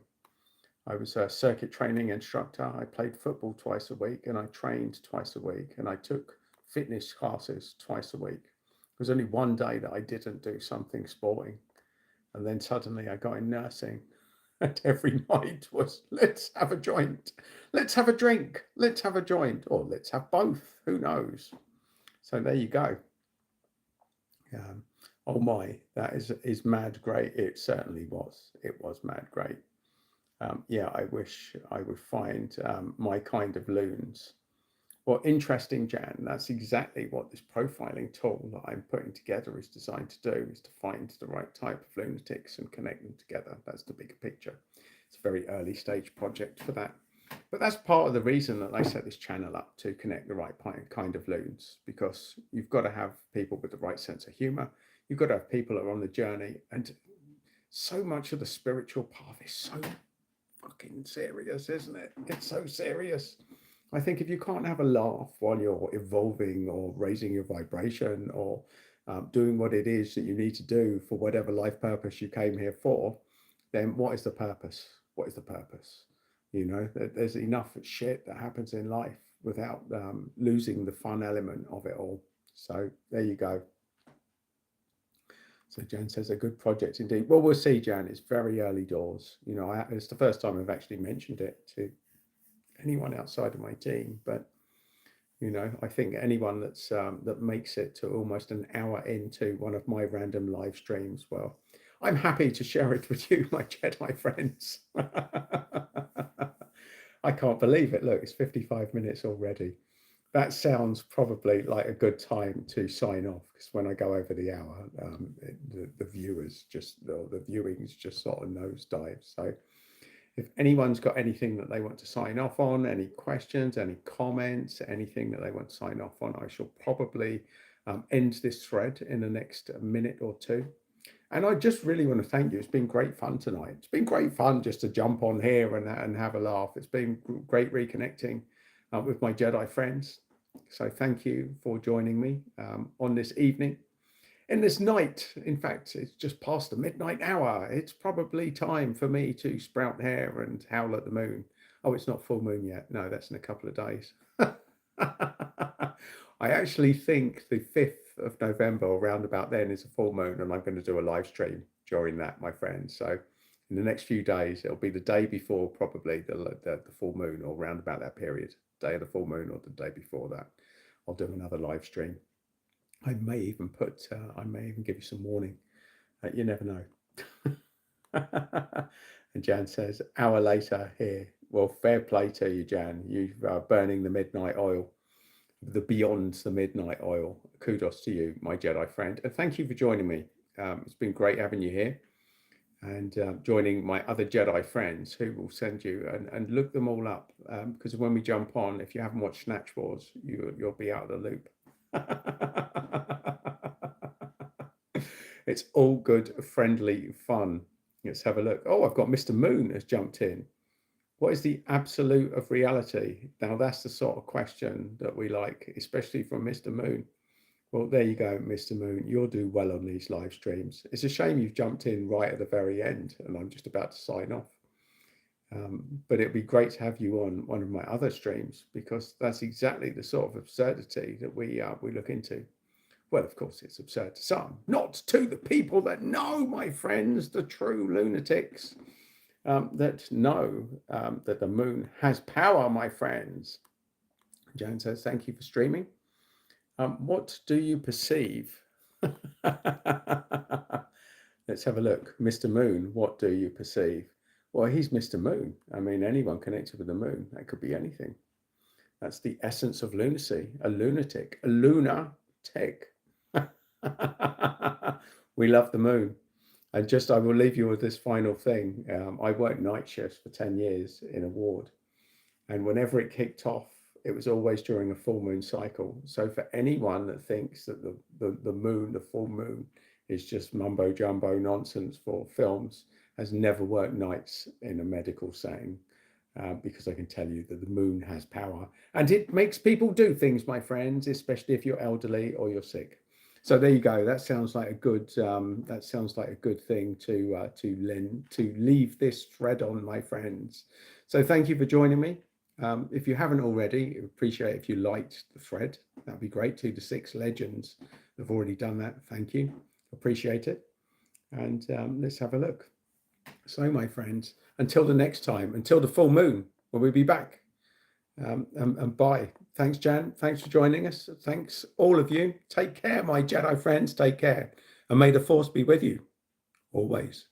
I was a circuit training instructor. I played football twice a week and I trained twice a week and I took fitness classes twice a week. There was only one day that I didn't do something sporting. And then suddenly I got in nursing and every night was, let's have a joint, let's have a drink, let's have a joint, or let's have both, who knows? So there you go. Oh my, that is mad great. It certainly was. It was mad great. Yeah, I wish I would find my kind of loons. Well, interesting, Jan. That's exactly what this profiling tool that I'm putting together is designed to do, is to find the right type of lunatics and connect them together. That's the bigger picture. It's a very early stage project for that. But that's part of the reason that I set this channel up, to connect the right kind of loons, because you've got to have people with the right sense of humor. You've got to have people that are on the journey. And so much of the spiritual path is so fucking serious, isn't it? It's so serious. I think if you can't have a laugh while you're evolving or raising your vibration or doing what it is that you need to do for whatever life purpose you came here for, then what is the purpose? What is the purpose? You know, there's enough shit that happens in life without losing the fun element of it all. So there you go. So Jan says, a good project indeed. Well, we'll see, Jan. It's very early doors. You know, it's the first time I've actually mentioned it to anyone outside of my team. But, you know, I think anyone that makes it to almost an hour into one of my random live streams, well, I'm happy to share it with you, my Jedi friends. I can't believe it. Look, it's 55 minutes already. That sounds probably like a good time to sign off, because when I go over the hour, the viewers just, the viewings just sort of nosedive. So if anyone's got anything that they want to sign off on, any questions, any comments, anything that they want to sign off on, I shall probably end this thread in the next minute or two. And I just really want to thank you. It's been great fun tonight. It's been great fun just to jump on here and have a laugh. It's been great reconnecting with my Jedi friends. So thank you for joining me on this evening. In this night, in fact, it's just past the midnight hour. It's probably time for me to sprout hair and howl at the moon. Oh, it's not full moon yet. No, that's in a couple of days. I actually think the 5th of November, or round about then, is a full moon, and I'm going to do a live stream during that, my friends. So in the next few days, it'll be the day before probably the full moon, or round about that period, day of the full moon or the day before that. I'll do another live stream. I may even give you some warning. You never know. And Jan says, hour later here. Well, fair play to you, Jan. You are burning the midnight oil, the beyond the midnight oil. Kudos to you, my Jedi friend. And thank you for joining me. It's been great having you here, and joining my other Jedi friends who will send you and look them all up. Because when we jump on, if you haven't watched Snatch Wars, you'll be out of the loop. It's all good, friendly fun. Let's have a look. Oh, I've got Mr. Moon has jumped in. What is the absolute of reality? Now, that's the sort of question that we like, especially from Mr. Moon. Well, there you go, Mr. Moon. You'll do well on these live streams. It's a shame you've jumped in right at the very end, and I'm just about to sign off. But it'd be great to have you on one of my other streams, because that's exactly the sort of absurdity that we look into. Well, of course, it's absurd to some, not to the people that know, my friends, the true lunatics, that know that the moon has power, my friends. Joan says, thank you for streaming. What do you perceive? Let's have a look. Mr. Moon, what do you perceive? Well, he's Mr. Moon. I mean, anyone connected with the moon, that could be anything. That's the essence of lunacy, a lunatic, a lunatic. We love the moon. And just, I will leave you with this final thing. I worked night shifts for 10 years in a ward. And whenever it kicked off, it was always during a full moon cycle. So for anyone that thinks that the moon, the full moon, is just mumbo jumbo nonsense for films, has never worked nights in a medical setting. Because I can tell you that the moon has power, and it makes people do things, my friends, especially if you're elderly or you're sick. So there you go. That sounds like a good. That sounds like a good thing to leave this thread on, my friends. So thank you for joining me. If you haven't already, appreciate if you liked the thread. That'd be great. 2 to 6 legends have already done that. Thank you. Appreciate it. And let's have a look. So, my friends, until the next time, until the full moon, when we'll be back. And bye. Thanks, Jan. Thanks for joining us. Thanks, all of you. Take care, my Jedi friends. Take care. And may the Force be with you always.